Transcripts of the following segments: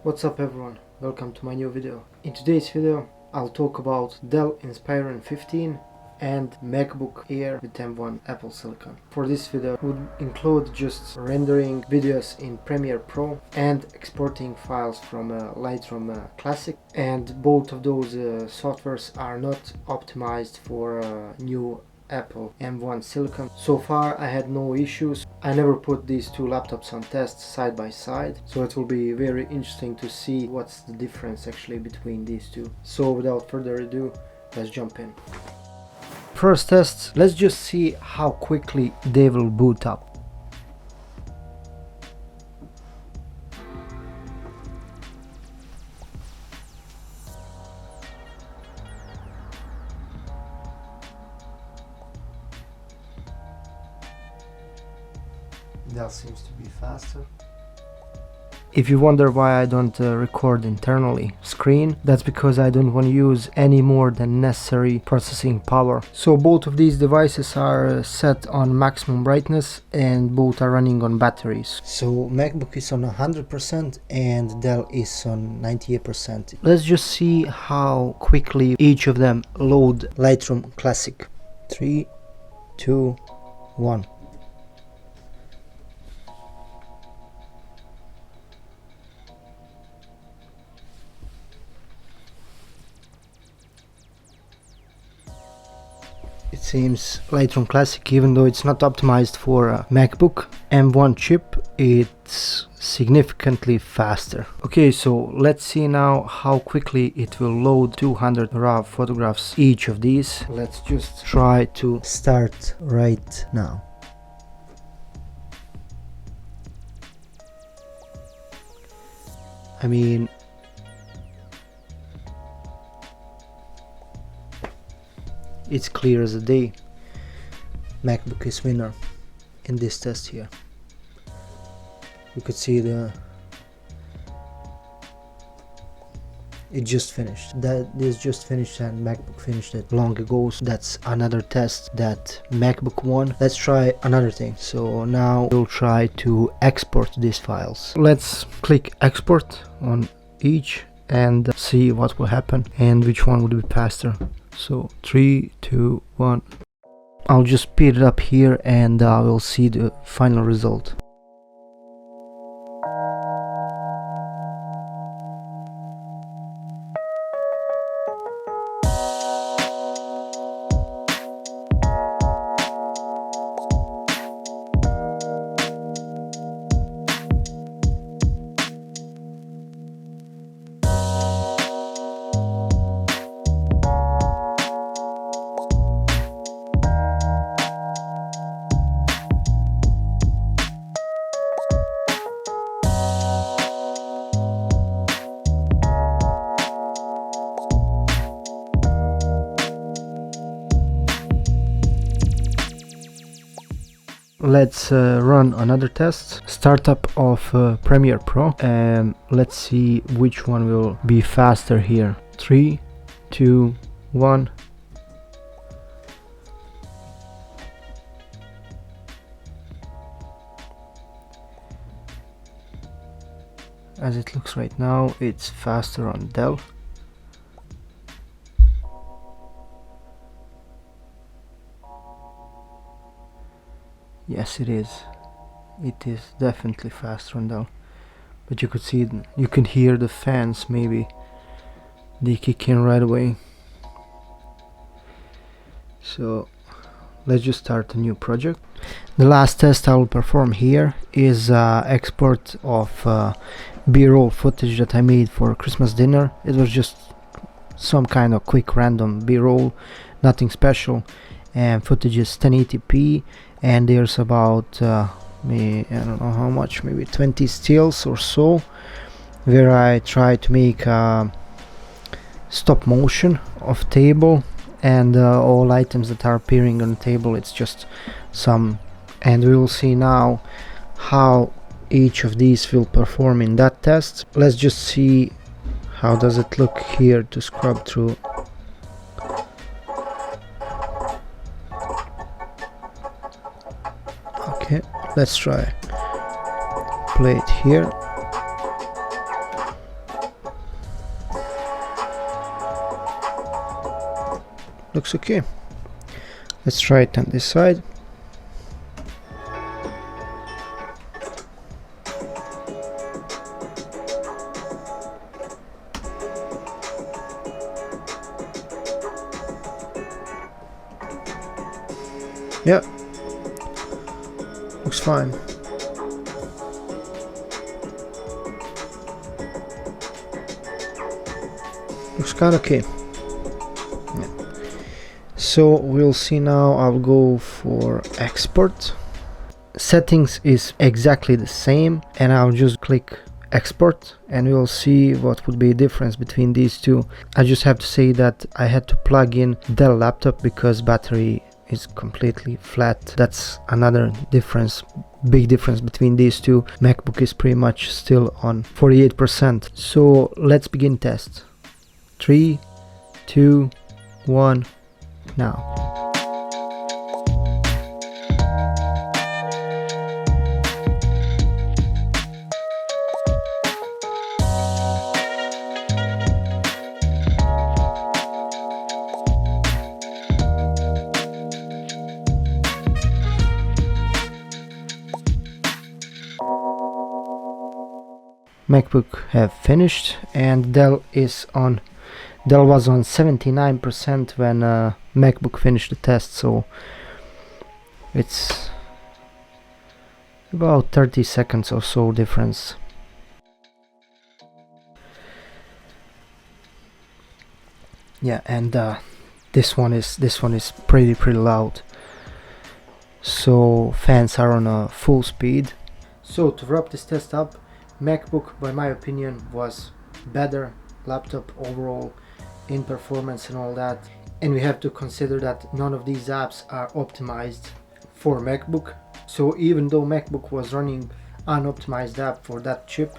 What's up everyone, welcome to my new video. In today's video I'll talk about Dell Inspiron 15 and MacBook Air with M1 Apple Silicon. For this video would include just rendering videos in Premiere Pro and exporting files from Lightroom Classic, and both of those softwares are not optimized for new Apple M1 Silicon. So far I had no issues. I never put these two laptops on test side by side, so it will be very interesting to see what's the difference actually between these two. So without further ado, let's jump in. First test, let's just see how quickly they will boot up. That seems to be faster. If you wonder why I don't record internally screen, that's because I don't want to use any more than necessary processing power. So both of these devices are set on maximum brightness and both are running on batteries. So MacBook is on 100% and Dell is on 98%. Let's just see how quickly each of them load Lightroom Classic. 3, 2, 1. It seems Lightroom Classic, even though it's not optimized for a MacBook M1 chip, it's significantly faster. Okay, so let's see now how quickly it will load 200 raw photographs each of these. Let's just try to start right now. I mean, it's clear as a day. MacBook is winner in this test here. You could see it just finished. That is just finished and MacBook finished it long ago. So that's another test that MacBook won. Let's try another thing. So now we'll try to export these files. Let's click export on each and see what will happen and which one will be faster. So 3, 2, 1. I'll just speed it up here and we'll see the final result. Let's run another test. Startup of Premiere Pro, and let's see which one will be faster here. 3, 2, 1. As it looks right now, it's faster on Dell. Yes, it is. It is definitely faster on Dell. But you could see, you can hear the fans. Maybe they kick in right away. So let's just start a new project. The last test I will perform here is export of B-roll footage that I made for Christmas dinner. It was just some kind of quick random B-roll, nothing special, and footage is 1080p, and there's about I don't know how much, maybe 20 stills or so, where I try to make stop motion of table, and all items that are appearing on the table, it's just some, and we will see now how each of these will perform in that test. Let's just see how does it look here to scrub through. Okay, let's try play it here. looks okay. Let's try it on this side. Yeah, looks fine. Looks kind of okay. Yeah. So we'll see now. I'll go for export. Settings is exactly the same, and I'll just click export and we'll see what would be the difference between these two. I just have to say that I had to plug in Dell laptop because battery is completely flat. That's another difference, big difference between these two. MacBook is pretty much still on 48%. So let's begin test. 3, 2, 1, now. MacBook have finished, and Dell was on 79% when MacBook finished the test, so it's about 30 seconds or so difference. Yeah, and this one is pretty loud, so fans are on a full speed. So to wrap this test up, MacBook, by my opinion, was better laptop overall in performance and all that, and we have to consider that none of these apps are optimized for MacBook. So even though MacBook was running unoptimized app for that chip,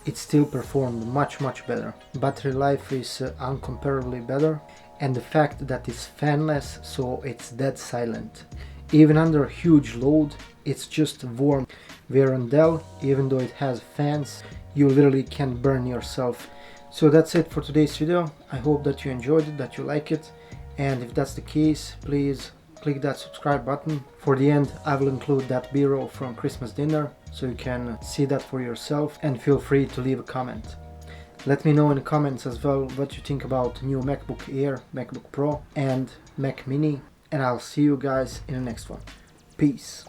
it still performed much better. Battery life is incomparably better, and the fact that it's fanless, so it's dead silent. Even under huge load, it's just warm. Where on Dell, even though it has fans, you literally can burn yourself. So that's it for today's video. I hope that you enjoyed it, that you like it, and if that's the case, please click that subscribe button. For the end, I will include that B-roll from Christmas dinner, so you can see that for yourself, and feel free to leave a comment. Let me know in the comments as well what you think about new MacBook Air, MacBook Pro and Mac Mini, and I'll see you guys in the next one. Peace.